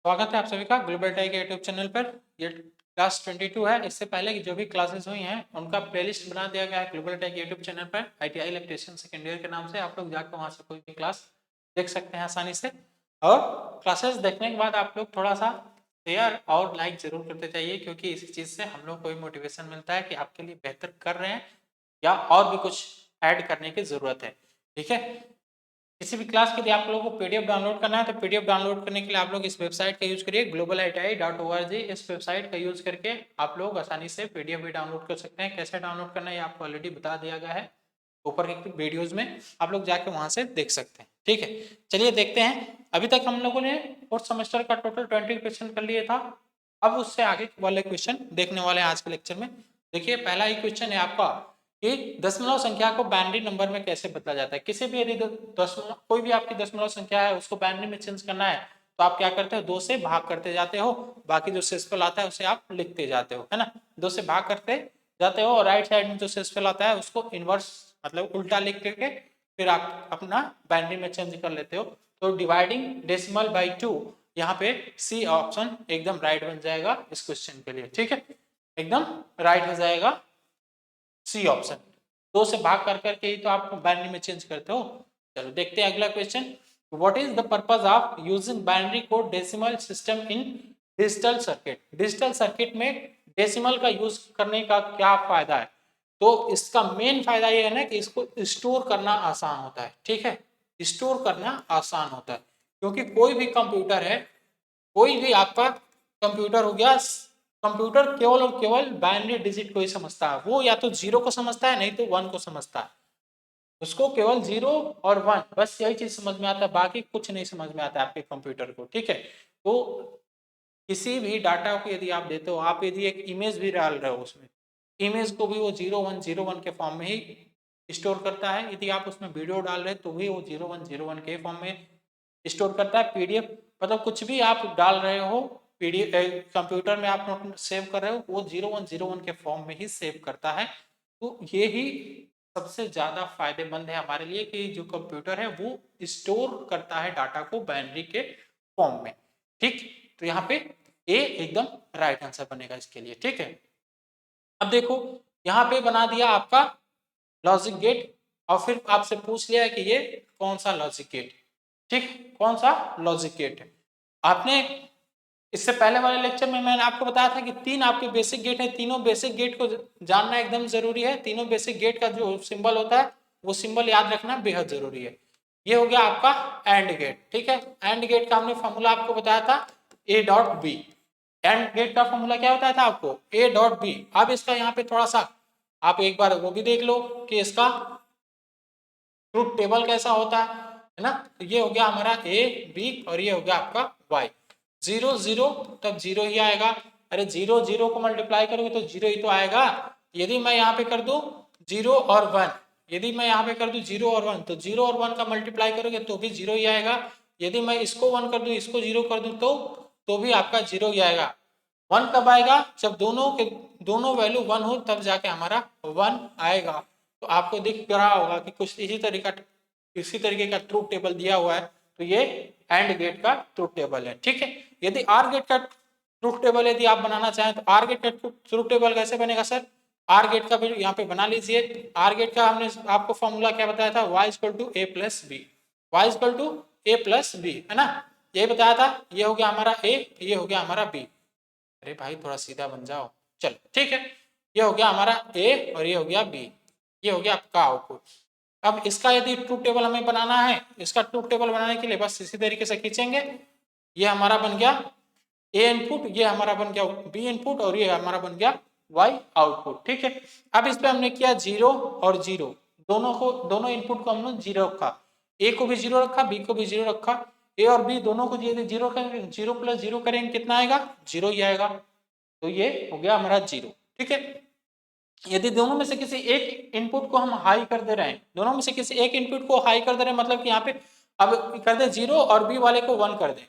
स्वागत है आप सभी का ग्लोबल टेक के यूट्यूब चैनल पर। ये क्लास 22 है। इससे पहले की जो भी क्लासेस हुई हैं उनका प्लेलिस्ट बना दिया गया है ग्लोबल टेक यूट्यूब चैनल पर, आईटीआई इलेक्ट्रीशियन सेकेंड ईयर के नाम से। आप लोग जाकर वहां से कोई भी क्लास देख सकते हैं आसानी से। और क्लासेस देखने के बाद आप लोग थोड़ा सा शेयर और लाइक जरूर करते जाइए, क्योंकि इसी चीज़ से हम लोग को भी मोटिवेशन मिलता है कि आपके लिए बेहतर कर रहे हैं या और भी कुछ ऐड करने की ज़रूरत है। ठीक है, किसी भी क्लास के लिए आप लोगों को पीडीएफ डाउनलोड करना है तो पीडीएफ डाउनलोड करने के लिए आप लोग इस वेबसाइट का यूज करिए globaliti.org। इस वेबसाइट का यूज करके आप लोग आसानी से पीडीएफ भी डाउनलोड कर सकते हैं। कैसे डाउनलोड करना है ये आपको ऑलरेडी बता दिया गया है ऊपर के वीडियोज में, आप लोग जाके वहां से देख सकते हैं। ठीक है, चलिए देखते हैं। अभी तक हम लोगों ने फोर्थ सेमेस्टर का टोटल 20 क्वेश्चन कर लिए था। अब उससे आगे वाले क्वेश्चन देखने वाले हैं आज के लेक्चर में। देखिए, पहला ही क्वेश्चन है आपका कि दशमलव संख्या को बाइनरी नंबर में कैसे बदला जाता है। किसी भी यदि दशमलव कोई भी आपकी दशमलव संख्या है उसको बाइनरी में चेंज करना है तो आप क्या करते हो, 2 से भाग करते जाते हो, बाकी जो शेषफल आता है उसे आप लिखते जाते हो, है ना। 2 से भाग करते जाते हो और राइट साइड में जो शेषफल आता है उसको इनवर्स मतलब उल्टा लिख करके फिर आप अपना बाइनरी में चेंज कर लेते हो। तो डिवाइडिंग डेसिमल बाई 2, यहाँ पे सी ऑप्शन एकदम राइट बन जाएगा इस क्वेश्चन के लिए। ठीक है, एकदम राइट हो जाएगा सी ऑप्शन। 2 से भाग कर करके ही तो आप बाइनरी में चेंज करते हो। चलो देखते हैं अगला question. What is the purpose of using binary code decimal system in digital circuit. Digital circuit में डेसिमल का यूज करने का क्या फायदा है। तो इसका मेन फायदा ये है ना कि इसको स्टोर करना आसान होता है। ठीक है, स्टोर करना आसान होता है, क्योंकि कोई भी कंप्यूटर है, कोई भी आपका कंप्यूटर हो गया, कंप्यूटर केवल और केवल बाइनरी डिजिट को ही समझता है। वो या तो 0 को समझता है, नहीं तो 1 को समझता है। उसको केवल 0 और 1 बस यही चीज समझ में आता है, बाकी कुछ नहीं समझ में आता है आपके कंप्यूटर को। ठीक है, तो किसी भी डाटा को यदि आप देते हो, आप यदि एक इमेज भी डाल रहे हो उसमें, इमेज को भी वो 0101 के फॉर्म में ही स्टोर करता है। यदि आप उसमें वीडियो डाल रहे हैं तो भी वो 0101 के फॉर्म में स्टोर करता है। पीडीएफ मतलब कुछ भी आप डाल रहे हो पीडीएफ कंप्यूटर में आप नोट सेव कर रहे हो, वो 0101 के फॉर्म में ही सेव करता है। तो ये ही सबसे ज्यादा फायदेमंद है हमारे लिए कि जो कंप्यूटर है वो स्टोर करता है डाटा को बाइनरी के फॉर्म में। ठीक, तो यहाँ पे ए एकदम राइट आंसर बनेगा इसके लिए। ठीक है, अब देखो यहाँ पे बना दिया आपका लॉजिक गेट और फिर आपसे पूछ लिया है कि ये कौन सा लॉजिक गेट। ठीक, कौन सा लॉजिक गेट है। आपने इससे पहले वाले लेक्चर में मैंने आपको बताया था कि 3 आपके बेसिक गेट है। तीनों बेसिक गेट को जानना एकदम जरूरी है। तीनों बेसिक गेट का जो सिंबल होता है वो सिंबल याद रखना बेहद जरूरी है। ये हो गया आपका एंड गेट। ठीक है, एंड गेट का हमने फॉर्मूला आपको बताया था A dot B. And gate का फॉर्मूला क्या बताया था आपको, ए डॉट बी। अब इसका यहाँ पे थोड़ा सा आप एक बार वो भी देख लो कि इसका ट्रुथ टेबल कैसा होता है ना। तो ये हो गया हमारा ए बी और ये हो गया आपका वाई। 0 0 तब 0 ही आएगा। अरे 0 0 को मल्टीप्लाई करोगे तो 0 ही तो आएगा। यदि मैं यहाँ पे कर दूं 0 और 1, यदि मैं यहाँ पे कर दूं 0 और 1 तो 0 और 1 का मल्टीप्लाई करोगे तो भी 0 ही आएगा। यदि मैं इसको 1 कर दूं इसको 0 कर दूं तो भी आपका 0 ही आएगा। 1 कब आएगा, जब दोनों वैल्यू 1 हो तब जाके हमारा 1 आएगा। तो आपको दिख रहा होगा कि कुछ इसी तरीके का ट्रूथ टेबल दिया हुआ है। तो ये एंड गेट का ट्रूथ टेबल है। ठीक है, यदि आर गेट का ट्रूथ टेबल यदि आप बनाना चाहें तो आर गेट का ट्रूथ टेबल कैसे बनेगा सर। आर गेट का भी यहाँ पे बना लीजिए। आर गेट का हमने आपको फॉर्मूला क्या बताया था, y equal to A plus B. Y equal to A plus B, है ना, ये बताया था। ये हो गया हमारा ए, ये हो गया हमारा बी। अरे भाई थोड़ा सीधा बन जाओ। चलो ठीक है, ये हो गया हमारा ए और ये हो गया बी। ये हो गया आपका आउटपुट। अब इसका यदि ट्रूथ टेबल हमें बनाना है, इसका ट्रूथ टेबल बनाने के लिए बस इसी तरीके से खींचेंगे। ये हमारा बन गया ए इनपुट, ये हमारा बन गया बी इनपुट और ये हमारा बन गया वाई आउटपुट। ठीक है, अब इस पे हमने किया 0 और 0, दोनों इनपुट को हमने 0 रखा। ए को भी 0 रखा, बी को भी 0 रखा। ए और बी दोनों को यदि 0 करेंगे, 0 प्लस 0 करेंगे कितना आएगा, 0 ही आएगा। तो ये हो गया हमारा 0। ठीक है, यदि दोनों में से किसी एक इनपुट को हम हाई कर दे रहे हैं, दोनों में से किसी एक इनपुट को हाई कर दे रहे हैं, मतलब कि यहाँ पे अब कर दे 0 और बी वाले को 1 कर दे,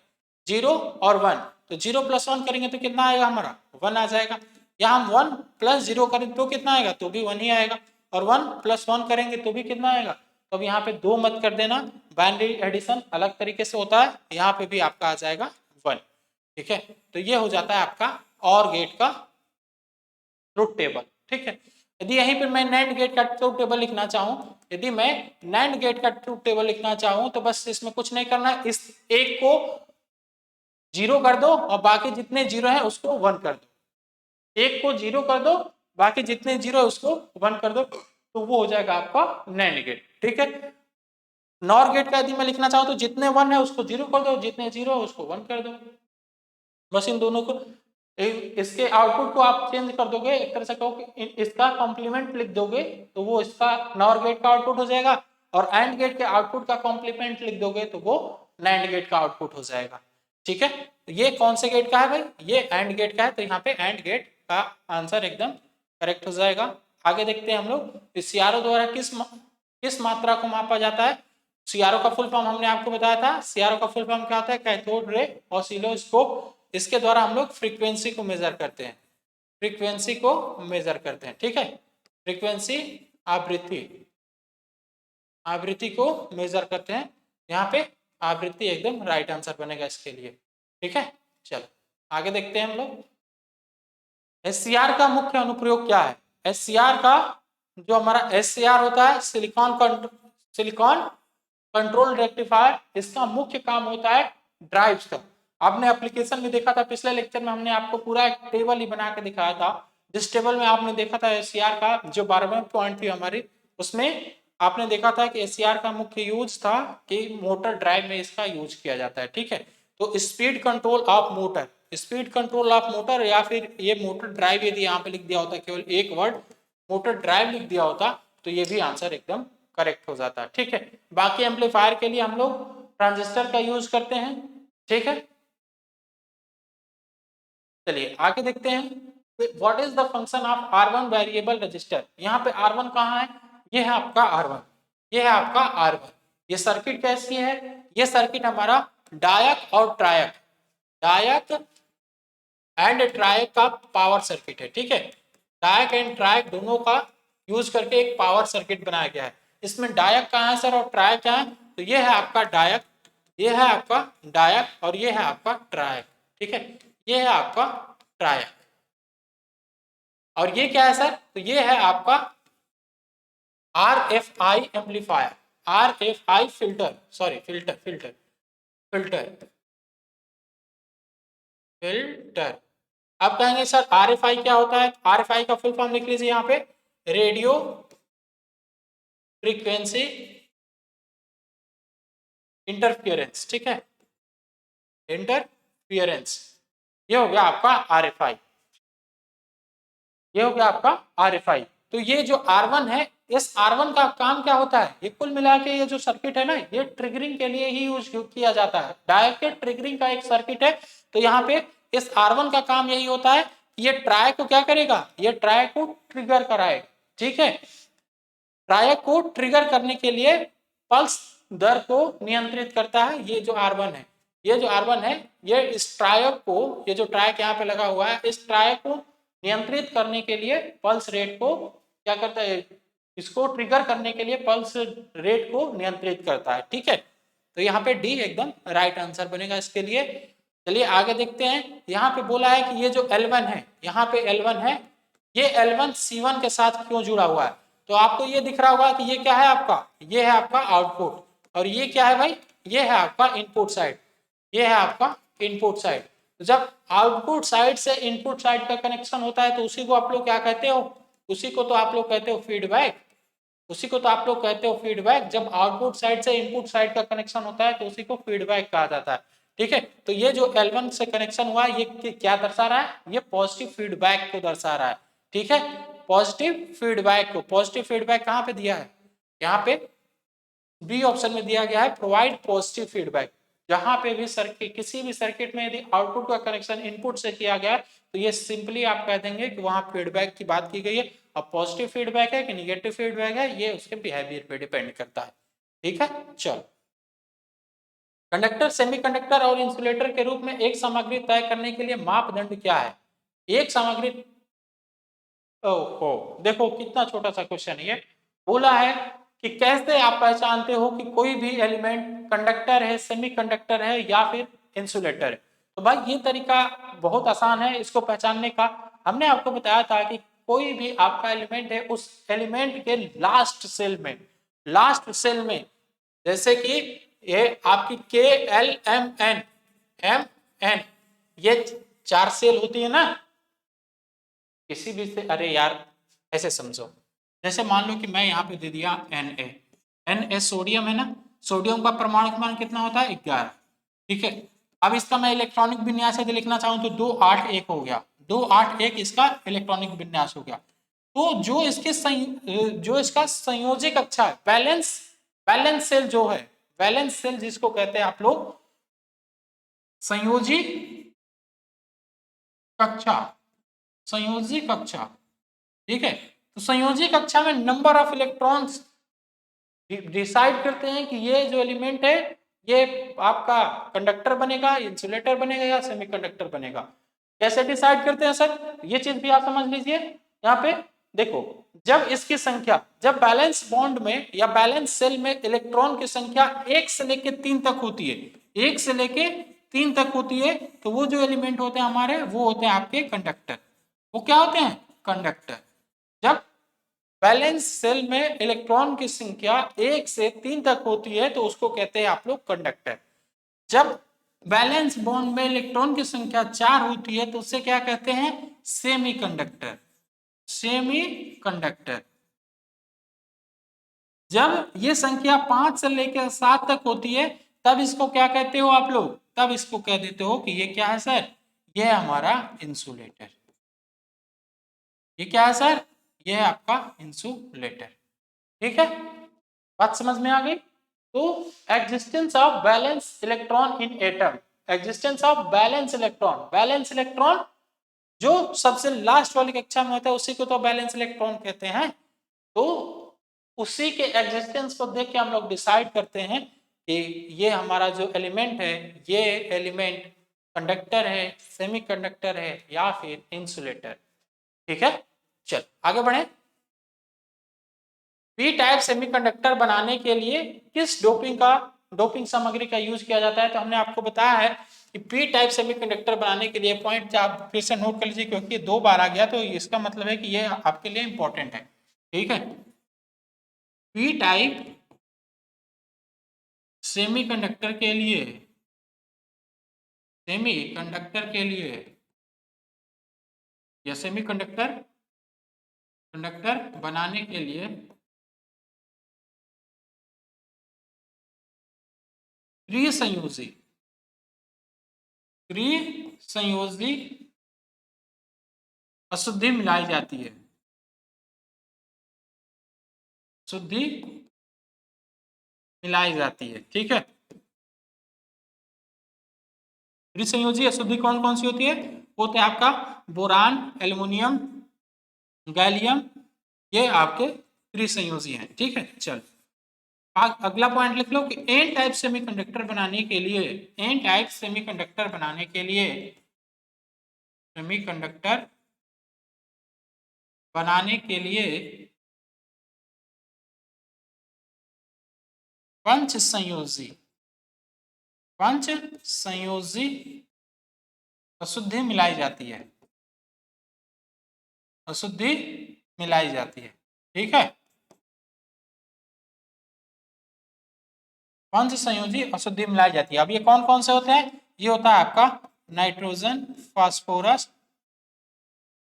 0 और 1, तो 0 प्लस 1 करेंगे तो कितना आएगा हमारा 1 आ जाएगा। यहाँ हम 1 प्लस 0 करें तो कितना आएगा, तो भी 1 ही आएगा। और 1 प्लस 1 करेंगे तो भी कितना आएगा। तो अब यहाँ पे 2 मत कर देना, बाइनरी एडिशन अलग तरीके से होता है, यहाँ पे भी आपका आ जाएगा 1। ठीक है, तो ये हो जाता है आपका और गेट का ट्रुथ टेबल। ठीक है, यदि यहीं पर मैं नैंड गेट का ट्रुथ टेबल लिखना चाहूं, यदि मैं नैंड गेट का ट्रुथ टेबल लिखना चाहूं तो बस इसमें कुछ नहीं करना है, इस एक को 0 कर दो और बाकी जितने 0 है उसको 1 कर दो। एक को 0 कर दो, बाकी जितने 0 है उसको 1 कर दो, तो वो हो जाएगा आपका नैंड गेट। ठीक है, नॉर गेट का यदि मैं लिखना चाहूं तो जितने 1 है उसको 0 कर दो, जितने 0 है उसको 1 कर दो। बस इन दोनों को, इसके आउटपुट को आप चेंज कर दोगे, एक तरह से कहो कि इसका कॉम्प्लीमेंट लिख दोगे तो वो इसका नॉर गेट का आउटपुट हो जाएगा, और एंड गेट के आउटपुट का कॉम्प्लीमेंट लिख दोगे तो वो नैंड गेट का आउटपुट हो जाएगा। ठीक है, तो ये कौन से गेट का है भाई, ये एंड गेट का है, तो यहाँ पे एंड गेट का आंसर एकदम करेक्ट हो जाएगा। आगे देखते हैं हम लोग सीआरओ द्वारा किस मात्रा को मापा जाता है। सीआरओ का फुल फॉर्म हमने आपको बताया था, सीआरओ का फुल फॉर्म क्या होता है, कैथोड रे ऑसिलोस्कोप। इसके द्वारा हम लोग फ्रीक्वेंसी को मेजर करते हैं, फ्रीक्वेंसी को मेजर करते हैं। ठीक है, फ्रीक्वेंसी आवृत्ति, आवृत्ति को मेजर करते हैं। यहाँ पे आवृत्ति एकदम राइट आंसर बनेगा इसके लिए। ठीक है, चलो आगे देखते हैं हम लोग एससीआर का मुख्य अनुप्रयोग क्या है। एससीआर का जो हमारा एससीआर होता है, सिलिकॉन कंट्रोल रेक्टिफायर, इसका मुख्य काम होता है ड्राइव्स का। आपने एप्लीकेशन में देखा था, पिछले लेक्चर में हमने आपको पूरा एक टेबल ही बना के दिखाया था, जिस टेबल में आपने देखा था एससीआर का जो 12वां पॉइंट थी हमारी, उसमें आपने देखा था कि एससीआर का मुख्य यूज था कि मोटर ड्राइव में इसका यूज किया जाता है। ठीक है, तो speed control of motor, speed control of motor, या फिर ये मोटर ड्राइव यदि यहाँ पे लिख दिया होता केवल एक वर्ड मोटर ड्राइव लिख दिया होता तो ये भी आंसर एकदम करेक्ट हो जाता है। ठीक है, बाकी एम्पलीफायर के लिए हम लोग ट्रांजिस्टर का यूज करते हैं। ठीक है, चलिए आगे देखते हैं what is the function of R1 variable resistor. यहाँ पे R1 कहाँ है, ये है आपका R1, ये है आपका R1। ये सर्किट कैसी है, ये सर्किट हमारा डायक और ट्रायक, डायक एंड ट्रायक का पावर सर्किट है। ठीक है, डायक एंड ट्रायक दोनों का यूज करके एक पावर सर्किट बनाया गया है। इसमें डायक कहाँ है सर और ट्रायक क्या है, तो ये है आपका डायक, ये है आपका डायक और ये है आपका ट्रायक। ठीक है, ये है आपका ट्रायक और ये क्या है सर, तो ये है आपका RFI amplifier, RFI filter, sorry filter filter filter filter. आप कहेंगे सर RFI क्या होता है, RFI का फुल फॉर्म लिख लीजिए यहाँ पे, रेडियो फ्रीक्वेंसी इंटरफियरेंस। ठीक है, इंटरफियरेंस, ये हो गया आपका RFI, ये हो गया आपका RFI। तो ये जो R1 है, इस R1 का काम क्या होता है, ये कुल मिला के ये जो सर्किट है ना, ये ट्रिगरिंग के लिए ही यूज किया जाता है, डायरेक्ट ट्रिगरिंग का एक सर्किट है। तो यहाँ पे इस R1 का काम यही होता है, ये ट्राय को क्या करेगा, ये ट्राय को ट्रिगर कराएगा। ठीक है, ट्राय को ट्रिगर करने के लिए पल्स दर को नियंत्रित करता है ये जो R1 है, ये जो R1 है, ये इस ट्रायक को, ये जो ट्रायक यहाँ पे लगा हुआ है, इस ट्रायक को नियंत्रित करने के लिए पल्स रेट को क्या करता है, इसको ट्रिगर करने के लिए पल्स रेट को नियंत्रित करता है। ठीक है, तो यहाँ पे डी एकदम राइट आंसर बनेगा इसके लिए। चलिए आगे देखते हैं, यहाँ पे बोला है कि ये जो L1 है, यहाँ पे L1 है, ये L1 C1 के साथ क्यों जुड़ा हुआ है, तो आपको ये दिख रहा होगा कि ये क्या है आपका, ये है आपका आउटपुट, और ये क्या है भाई, ये है आपका इनपुट साइड, ये है आपका इनपुट साइड। जब आउटपुट साइड से इनपुट साइड का कनेक्शन होता है तो उसी को आप लोग क्या कहते हो, उसी को तो आप लोग कहते हो फीडबैक, उसी को तो आप लोग कहते हो फीडबैक। जब आउटपुट साइड से इनपुट साइड का कनेक्शन होता है तो उसी को फीडबैक कहा जाता है। ठीक है, तो ये जो L1 से कनेक्शन हुआ ये क्या दर्शा रहा है, ये पॉजिटिव फीडबैक को दर्शा रहा है। ठीक है, पॉजिटिव फीडबैक को, पॉजिटिव फीडबैक कहाँ पे दिया है, यहाँ पे बी ऑप्शन में दिया गया है, प्रोवाइड पॉजिटिव फीडबैक। जहां पे भी सर्किट, किसी भी सर्किट में यदि आउटपुट का कनेक्शन इनपुट से किया गया तो ये सिंपली आप कह देंगे कि वहां फीडबैक की बात की गई है। अब पॉजिटिव फीडबैक है कि निगेटिव फीडबैक है, ये उसके बिहेवियर पे डिपेंड करता है। ठीक है, चलो कंडक्टर, सेमीकंडक्टर और इंसुलेटर के रूप में एक सामग्री तय करने के लिए मापदंड क्या है। एक सामग्री, ओहो देखो कितना छोटा सा क्वेश्चन है, बोला है कि कैसे आप पहचानते हो कि कोई भी एलिमेंट कंडक्टर है, सेमीकंडक्टर है या फिर इंसुलेटर है। तो भाई ये तरीका बहुत आसान है इसको पहचानने का। हमने आपको बताया था कि कोई भी आपका एलिमेंट है, उस एलिमेंट के लास्ट सेल में जैसे कि ये आपकी के एल एम एन ये 4 सेल होती है ना, किसी भी से, अरे यार ऐसे समझो, जैसे मान लो कि मैं यहाँ पे दे दिया एन ए सोडियम है ना, सोडियम का परमाणु मान कितना होता है 11, ठीक है। अब इसका मैं इलेक्ट्रॉनिक विन्यास यदि लिखना चाहूं तो 281 हो गया, 281 इसका इलेक्ट्रॉनिक विन्यास हो गया। तो जो इसका संयोजी कक्षा है, बैलेंस सेल जो है, बैलेंस सेल जिसको कहते हैं आप लोग संयोजी कक्षा, संयोजी कक्षा, ठीक है। तो संयोजी कक्षा में नंबर ऑफ इलेक्ट्रॉन्स डिसाइड करते हैं कि ये जो एलिमेंट है ये आपका कंडक्टर बनेगा, इंसुलेटर बनेगा या सेमीकंडक्टर बनेगा। कैसे डिसाइड करते हैं सर, ये चीज भी आप समझ लीजिए। यहाँ पे देखो, जब इसकी संख्या, जब बैलेंस बॉन्ड में या बैलेंस सेल में इलेक्ट्रॉन की संख्या 1 से लेके 3 तक होती है, 1 से लेके 3 तक होती है, तो वो जो एलिमेंट होते हैं हमारे, वो होते हैं आपके कंडक्टर। वो क्या होते हैं, कंडक्टर। जब बैलेंस सेल में इलेक्ट्रॉन की संख्या 1 से 3 तक होती है तो उसको कहते हैं आप लोग कंडक्टर। जब बैलेंस बॉन्ड में इलेक्ट्रॉन की संख्या 4 होती है तो उसे क्या कहते हैं, सेमी कंडक्टर, सेमी कंडक्टर। जब ये संख्या 5 से लेकर 7 तक होती है तब इसको क्या कहते हो आप लोग, तब इसको कह देते हो कि ये क्या है सर, ये है हमारा इंसुलेटर। ये क्या है सर, ये है आपका इंसुलेटर, ठीक है। बात समझ में आ गई। तो existence of balance electron in atom, existence of balance electron जो सबसे लास्ट वाली कक्षा में होता है उसी को तो बैलेंस इलेक्ट्रॉन कहते हैं। तो उसी के एग्जिस्टेंस को देख के हम लोग डिसाइड करते हैं कि ये हमारा जो एलिमेंट है, ये एलिमेंट कंडक्टर है, सेमीकंडक्टर है या फिर इंसुलेटर, ठीक है। चल आगे बढ़े। पी टाइप सेमीकंडक्टर बनाने के लिए किस डोपिंग सामग्री का यूज किया जाता है, तो हमने आपको बताया है कि पी टाइप सेमीकंडक्टर बनाने के लिए, पॉइंट आप फिर से नोट कर लीजिए क्योंकि 2 बार आ गया तो इसका मतलब है कि ये आपके लिए इंपॉर्टेंट है, ठीक है। पी टाइप सेमीकंडक्टर के लिए, सेमीकंडक्टर के लिए या सेमीकंडक्टर बनाने के लिए त्रिसंयोजी अशुद्धि मिलाई जाती है, शुद्धि मिलाई जाती है, ठीक है। त्रिसंयोजी अशुद्धि कौन कौन सी होती है, वो होते हैं आपका बोरान, एल्युमिनियम, गैलियम, ये आपके त्रिसंयोजी हैं, ठीक है। चल अगला पॉइंट लिख लो कि एन टाइप सेमीकंडक्टर बनाने के लिए, एन टाइप सेमीकंडक्टर बनाने के लिए, सेमीकंडक्टर बनाने के लिए पंच संयोजी अशुद्धि मिलाई जाती है, अशुद्धि मिलाई जाती है, ठीक है। पंच संयोजी अशुद्धि मिलाई जाती है। अब ये कौन कौन से होते हैं, ये होता है आपका नाइट्रोजन, फास्फोरस,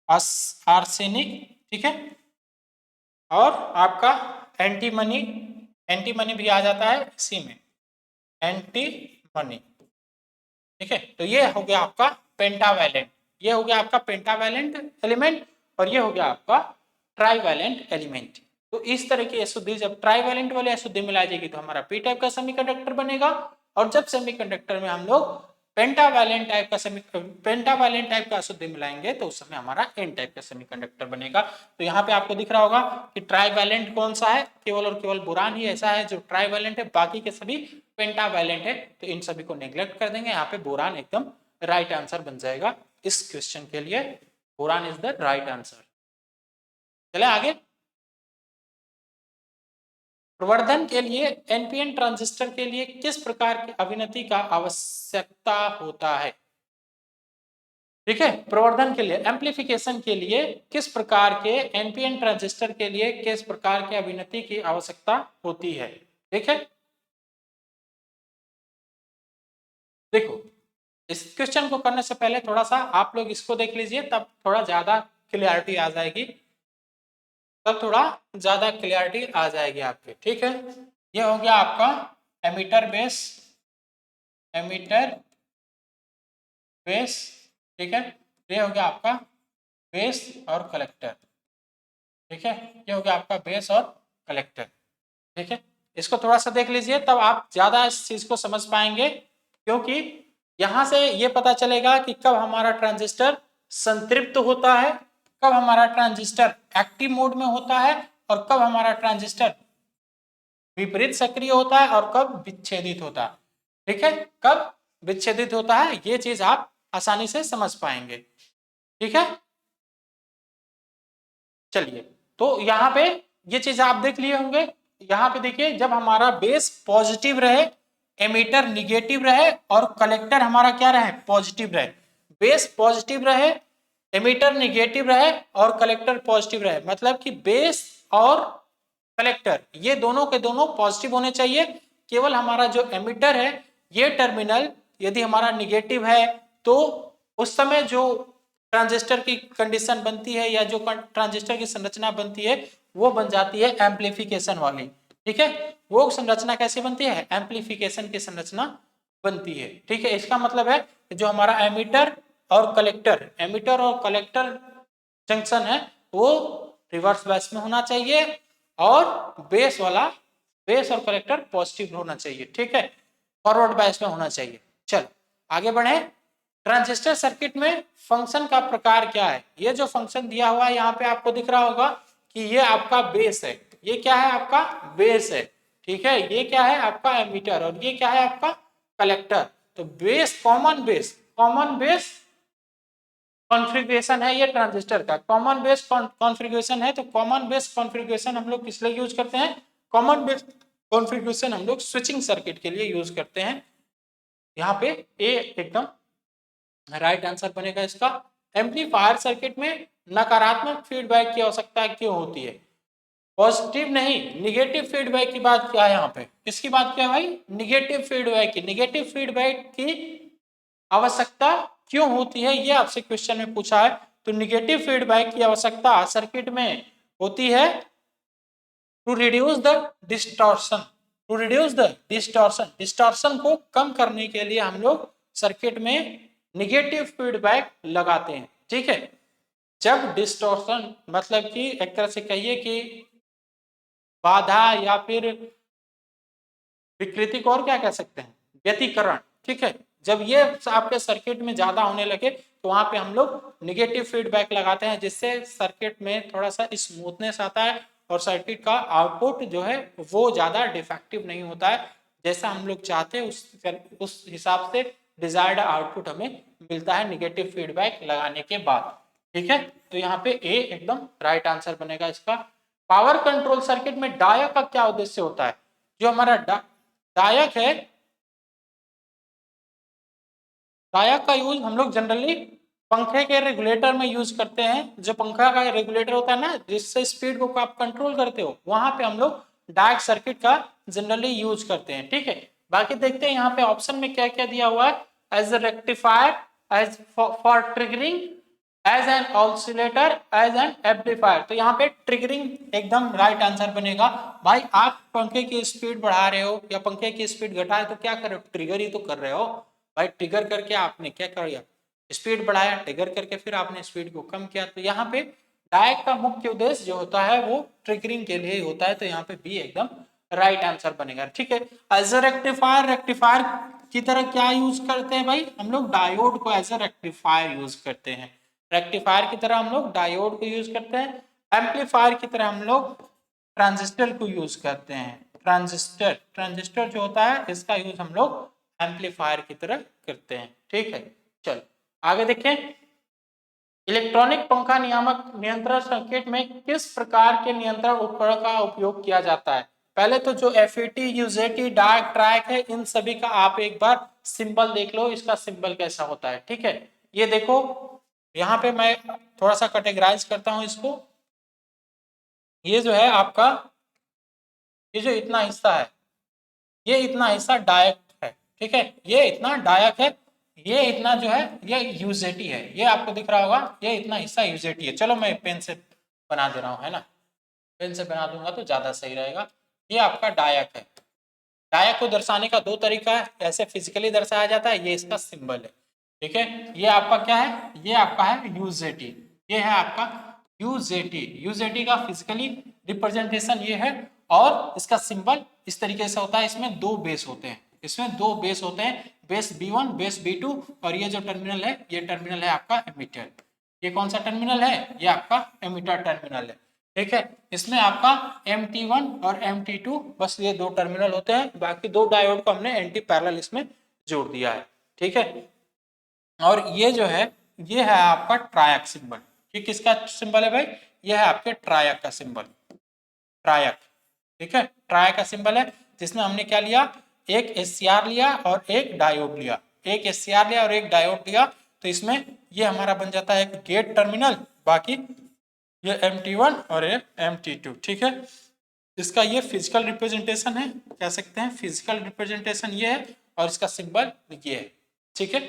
आर्सेनिक, ठीक है। और आपका एंटीमनी, एंटीमनी भी आ जाता है इसी में, एंटीमनी, ठीक है। तो ये हो गया आपका पेंटावैलेंट, ये हो गया आपका पेंटावैलेंट एलिमेंट, और ये हो गया आपका ट्राईवैलेंट एलिमेंट। तो इस तरह की अशुद्धि, जब ट्राईवैलेंट वाली अशुद्धि मिलाई जाएगी तो हमारा पी टाइप का सेमीकंडक्टर बनेगा, और जब सेमीकंडक्टर में हम लोग पेंटावैलेंट टाइप का अशुद्धि मिलाएंगे तो उस समय हमारा एन टाइप का सेमीकंडक्टर बनेगा। तो यहाँ पे आपको दिख रहा होगा कि ट्राईवैलेंट कौन सा है, केवल और केवल बोरान ही ऐसा है जो ट्राईवैलेंट है, बाकी के सभी पेंटावैलेंट है। तो इन सभी को नेग्लेक्ट कर देंगे, यहाँ पे बोरान एकदम राइट आंसर बन जाएगा इस क्वेश्चन के लिए, boron is the right answer. चले आगे। प्रवर्धन के लिए एनपीएन ट्रांजिस्टर के लिए किस प्रकार की अभिनति का आवश्यकता होता है, ठीक है। प्रवर्धन के लिए, एम्प्लीफिकेशन के लिए किस प्रकार के एनपीएन ट्रांजिस्टर के लिए किस प्रकार के अभिनति की आवश्यकता होती है। ठीक है, देखो इस क्वेश्चन को करने से पहले थोड़ा सा आप लोग इसको देख लीजिए, तब थोड़ा ज्यादा क्लियरिटी आ जाएगी, तब थोड़ा ज्यादा क्लियरिटी आ जाएगी आपके। ठीक है, ये हो गया आपका एमीटर बेस, एमीटर बेस। ठीक है, ये हो गया आपका बेस और कलेक्टर। ठीक है, ये हो गया आपका बेस और कलेक्टर। ठीक है, इसको थोड़ा सा देख लीजिए, तब आप ज्यादा इस चीज को समझ पाएंगे, क्योंकि यहां से ये पता चलेगा कि कब हमारा ट्रांजिस्टर संतृप्त होता है, कब हमारा ट्रांजिस्टर एक्टिव मोड में होता है, और कब हमारा ट्रांजिस्टर विपरीत सक्रिय होता है, और कब विच्छेदित होता है। ठीक है, कब विच्छेदित होता है, ये चीज आप आसानी से समझ पाएंगे। ठीक है, चलिए, तो यहाँ पे ये चीज आप देख लिए होंगे। यहाँ पे देखिए, जब हमारा बेस पॉजिटिव रहे, एमीटर निगेटिव रहे, और कलेक्टर हमारा क्या रहे, पॉजिटिव रहे। बेस पॉजिटिव रहे, एमीटर निगेटिव रहे, और कलेक्टर पॉजिटिव रहे, मतलब कि बेस और कलेक्टर ये दोनों के दोनों पॉजिटिव होने चाहिए। केवल हमारा जो एमीटर है, ये टर्मिनल यदि हमारा निगेटिव है, तो उस समय जो ट्रांजिस्टर की कंडीशन बनती है, या जो ट्रांजिस्टर की संरचना बनती है, वो बन जाती है एम्प्लीफिकेशन वाली। ठीक है, वो संरचना कैसे बनती है, एम्प्लीफिकेशन की संरचना बनती है। ठीक है, इसका मतलब है जो हमारा एमीटर और कलेक्टर, एमीटर और कलेक्टर जंक्शन है, वो रिवर्स बायस में होना चाहिए, और बेस वाला, बेस और कलेक्टर पॉजिटिव होना चाहिए। ठीक है, फॉरवर्ड बायस में होना चाहिए। चल आगे बढ़े। ट्रांजिस्टर सर्किट में फंक्शन का प्रकार क्या है। ये जो फंक्शन दिया हुआ है यहाँ पे आपको दिख रहा होगा कि ये आपका बेस है, ये क्या है, आपका बेस है। ठीक है, ये क्या है, आपका एमीटर, और ये क्या है, आपका कलेक्टर। तो बेस, कॉमन बेस कॉन्फ़िगरेशन है, ये ट्रांजिस्टर का कॉमन बेस कॉन्फ़िगरेशन है। तो कॉमन बेस कॉन्फ़िगरेशन हम लोग किस लिए यूज करते हैं, कॉमन बेस कॉन्फ़िगरेशन हम लोग स्विचिंग सर्किट के लिए यूज करते हैं। यहाँ पे ए एकदम राइट आंसर बनेगा इसका। एम्पलीफायर सर्किट में नकारात्मक फीडबैक की आवश्यकता क्यों होती है। पॉजिटिव नहीं, निगेटिव फीडबैक की बात क्या है यहाँ पे, किसकी बात क्या है भाई, निगेटिव फीडबैक की। निगेटिव फीडबैक की आवश्यकता क्यों होती है, ये आपसे क्वेश्चन में पूछा है। तो निगेटिव फीडबैक की आवश्यकता सर्किट में होती है to reduce the distortion, to reduce the distortion, distortion को कम करने के लिए हम लोग सर्किट में निगेटिव फीडबैक लगाते हैं। ठीक है, जब डिस्टॉर्शन मतलब कि एक तरह से कहिए कि बाधा या फिर विकृति को और क्या कह सकते हैं, व्यतिकरण। ठीक है, जब ये आपके सर्किट में ज्यादा होने लगे, तो वहां पे हम लोग निगेटिव फीडबैक लगाते हैं, जिससे सर्किट में थोड़ा सा स्मूथनेस आता है, और सर्किट का आउटपुट जो है वो ज्यादा डिफेक्टिव नहीं होता है, जैसा हम लोग चाहते हैं उस हिसाब से डिजायर्ड आउटपुट हमें मिलता है निगेटिव फीडबैक लगाने के बाद। ठीक है, तो यहाँ पे ए एकदम राइट आंसर बनेगा इसका। पावर कंट्रोल सर्किट में डायोड का क्या उद्देश्य होता है। जो हमारा डायक है, डायक का यूज हम लोग जनरली पंखे के रेगुलेटर में यूज करते हैं। जो पंखा का रेगुलेटर होता है ना, जिससे स्पीड को आप कंट्रोल करते हो, वहां पे हम लोग डायक सर्किट का जनरली यूज करते हैं। ठीक है, बाकी देखते हैं यहाँ पे ऑप्शन में क्या क्या दिया हुआ है। As a rectifier, as for triggering, as an oscillator, as an amplifier. तो यहाँ पे ट्रिगरिंग एकदम राइट आंसर बनेगा। भाई आप पंखे की स्पीड बढ़ा रहे हो या पंखे की स्पीड घटा रहे हो, तो क्या कर रहे हो, ट्रिगर ही तो कर रहे हो। भाई ट्रिगर करके आपने क्या किया, स्पीड बढ़ाया, ट्रिगर करके फिर आपने स्पीड को कम किया। तो यहाँ पे डायक का मुख्य उद्देश्य जो होता है वो ट्रिगरिंग के लिए होता है। तो यहाँ पे बी एकदम राइट आंसर बनेगा। ठीक है, एज ए रेक्टिफायर, रेक्टिफायर की तरह क्या यूज करते हैं भाई, हम लोग डायोड को एज ए रेक्टिफायर यूज करते हैं। रेक्टिफायर की तरह हम लोग डायोड को यूज करते हैं। एम्पलीफायर की तरह हम लोग ट्रांजिस्टर को यूज करते हैं। ट्रांजिस्टर, ट्रांजिस्टर जो होता है इसका यूज हम लोग एम्पलीफायर की तरह करते हैं। ठीक है, चलो आगे देखें। इलेक्ट्रॉनिक पंखा नियामक नियंत्रण सर्किट में किस प्रकार के नियंत्रण उपकरण का उपयोग किया जाता है। पहले तो जो FET, UJT, डार्क ट्रैक है, इन सभी का आप एक बार सिंबल देख लो, इसका सिंबल कैसा होता है। ठीक है, ये देखो यहाँ पे मैं थोड़ा सा कैटेगराइज करता हूँ इसको। ये जो है आपका, ये जो इतना हिस्सा है, ये इतना हिस्सा डायक है, ठीक है, ये इतना डायक है, ये इतना जो है ये यूजेटी है, ये आपको दिख रहा होगा, ये इतना हिस्सा यूजेटी है। चलो मैं पेन से बना दे रहा हूँ, है ना, पेन से बना दूंगा तो ज्यादा सही रहेगा। ये आपका डायक है। डायक को दर्शाने का दो तरीका है, ऐसे फिजिकली दर्शाया जाता है, ये इसका सिंबल है, ठीक है। ये आपका क्या है, ये आपका है यूजेटी, ये है आपका यूजेटी। यूजेटी का फिजिकली रिप्रेजेंटेशन ये है, और इसका सिंबल इस तरीके से होता है। इसमें दो बेस होते हैं, इसमें दो बेस होते हैं, बेस B1 बेस B2, और ये जो टर्मिनल है, ये टर्मिनल है आपका एमिटर। ये कौन सा टर्मिनल है, ये आपका एमिटर टर्मिनल है, ठीक है। इसमें आपका MT1 और MT2 बस ये दो टर्मिनल होते हैं, बाकी दो डायोड को हमने एंटी पैरेलल इसमें जोड़ दिया है, ठीक है। और ये जो है, ये है आपका ट्रायक सिंबल। ये किसका सिंबल है भाई, ये है आपके ट्रायक का सिंबल, ट्रायक, ठीक है। ट्रायक का सिंबल है, जिसमें हमने क्या लिया, एक SCR लिया और एक डायोड लिया, एक SCR लिया और एक डायोड लिया, तो इसमें ये हमारा बन जाता है एक गेट टर्मिनल, बाकी ये MT1 और ये MT2, ठीक है। इसका ये फिजिकल रिप्रेजेंटेशन है, कह सकते हैं फिजिकल रिप्रेजेंटेशन ये है, और इसका सिंबल ये है, ठीक है।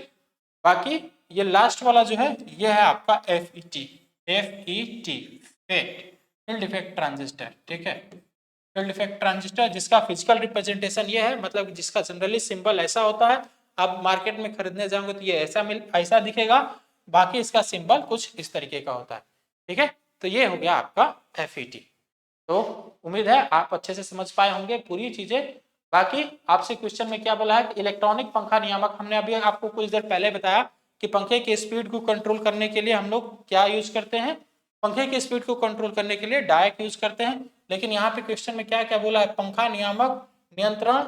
बाकी ये लास्ट वाला जो है, ये है आपका FET, फील्ड इफेक्ट ट्रांजिस्टर, ठीक है। फील्ड इफेक्ट ट्रांजिस्टर जिसका फिजिकल रिप्रेजेंटेशन ये है, मतलब जिसका जनरली सिंबल ऐसा होता है, आप मार्केट में खरीदने जाओगे तो ये ऐसा दिखेगा, बाकी इसका सिंबल कुछ इस तरीके का होता है, ठीक है। तो ये हो गया आपका FET। तो उम्मीद है आप अच्छे से समझ पाए होंगे पूरी चीजें। बाकी आपसे क्वेश्चन में क्या बोला है कि इलेक्ट्रॉनिक पंखा नियामक, हमने अभी आपको कुछ देर पहले बताया कि पंखे की स्पीड को कंट्रोल करने के लिए हम लोग क्या यूज करते हैं, पंखे की स्पीड को कंट्रोल करने के लिए डायक यूज करते हैं। लेकिन यहाँ पे क्वेश्चन में क्या क्या बोला है, पंखा नियामक नियंत्रण,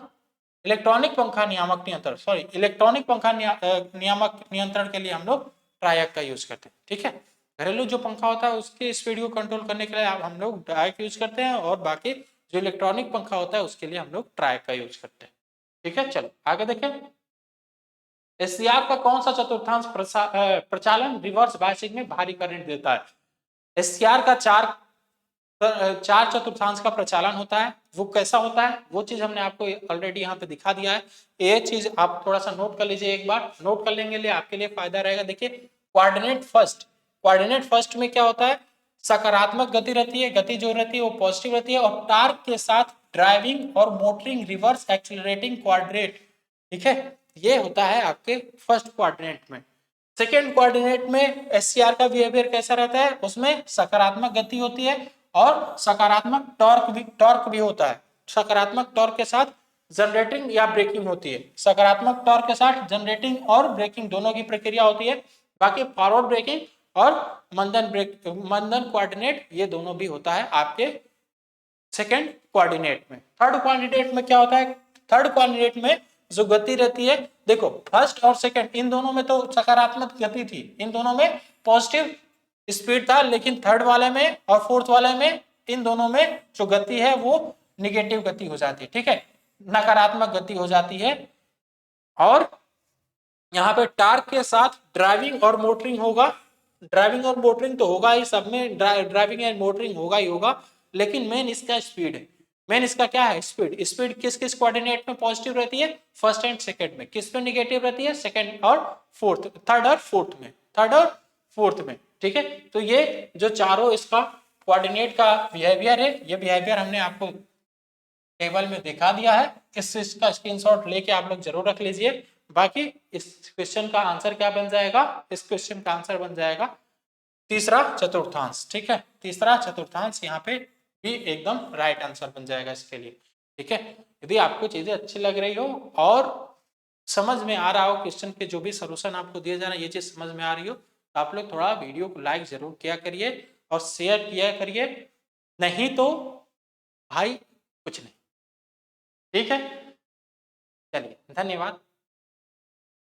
इलेक्ट्रॉनिक पंखा नियामक नियंत्रण, सॉरी इलेक्ट्रॉनिक पंखा नियामक नियंत्रण के लिए हम लोग ट्रायक का यूज करते हैं, ठीक है। घरेलू जो पंखा होता है उसकी स्पीड को कंट्रोल करने के लिए हम लोग डायक यूज करते हैं, और बाकी जो इलेक्ट्रॉनिक पंखा होता है उसके लिए हम लोग ट्रायक का यूज करते हैं, ठीक है। चलो आगे देखें। SCR का कौन सा चतुर्थांश प्रचालन रिवर्स बायसिंग में भारी करंट देता है। SCR का चार चतुर्थांश का प्रचालन होता है। वो कैसा होता है, वो चीज हमने आपको ऑलरेडी यहाँ पे दिखा दिया है। ये चीज आप थोड़ा सा नोट कर लीजिए, एक बार नोट कर लेंगे लिए आपके लिए फायदा रहेगा। देखिए कोऑर्डिनेट फर्स्ट में क्या होता है, सकारात्मक गति रहती है, गति जो रहती है वो पॉजिटिव रहती है, और टार्क के साथ ड्राइविंग और मोटरिंग रिवर्स एक्सिलरेटिंग कोऑर्डिनेट, ठीक है। ये होता है आपके फर्स्ट कोऑर्डिनेट में। सेकेंड कोऑर्डिनेट में SCR का बिहेवियर कैसा रहता है, उसमें सकारात्मक गति होती है और सकारात्मक टॉर्क भी होता है। सकारात्मक टॉर्क के साथ जनरेटिंग या ब्रेकिंग होती है, सकारात्मक टॉर्क के साथ जनरेटिंग और ब्रेकिंग दोनों की प्रक्रिया होती है। बाकी फॉरवर्ड ब्रेकिंग और मंदन कोऑर्डिनेट ये दोनों भी होता है आपके सेकेंड कोऑर्डिनेट में। थर्ड कोऑर्डिनेट में क्या होता है, थर्ड कोऑर्डिनेट में जो गति रहती है, देखो फर्स्ट और सेकंड इन दोनों में तो सकारात्मक गति थी, इन दोनों में पॉजिटिव स्पीड था, लेकिन थर्ड वाले में और फोर्थ वाले में इन दोनों में जो गति है वो निगेटिव गति हो जाती है, ठीक है, नकारात्मक गति हो जाती है। और यहाँ पे टार्क के साथ ड्राइविंग और मोटरिंग होगा, ड्राइविंग और मोटरिंग तो होगा ही, सब में ड्राइविंग एंड मोटरिंग होगा ही होगा, लेकिन मेन इसका स्पीड है। मेन इसका क्या है, स्पीड। स्पीड किस किस कोऑर्डिनेट में पॉजिटिव रहती है, फर्स्ट एंड सेकंड में। किस पे निगेटिव रहती है, सेकंड और फोर्थ, थर्ड और फोर्थ में, थर्ड और फोर्थ में, ठीक है। तो ये जो चारों इसका कोऑर्डिनेट का बिहेवियर है, ये बिहेवियर हमने आपको टेबल में दिखा दिया है। इस चीज का स्क्रीनशॉट लेके आप लोग जरूर रख लीजिए। बाकी इस क्वेश्चन का आंसर क्या बन जाएगा, इस क्वेश्चन का आंसर बन जाएगा तीसरा चतुर्थांश, ठीक है। तीसरा चतुर्थांश यहाँ पे भी एकदम राइट आंसर बन जाएगा इसके लिए, ठीक है। यदि आपको चीजें अच्छी लग रही हो और समझ में आ रहा हो, क्वेश्चन के जो भी सोल्यूशन आपको दिए जा रहे हैं ये चीज समझ में आ रही हो, तो आप लोग थोड़ा वीडियो को लाइक जरूर किया करिए और शेयर किया करिए, नहीं तो भाई कुछ नहीं, ठीक है। चलिए धन्यवाद।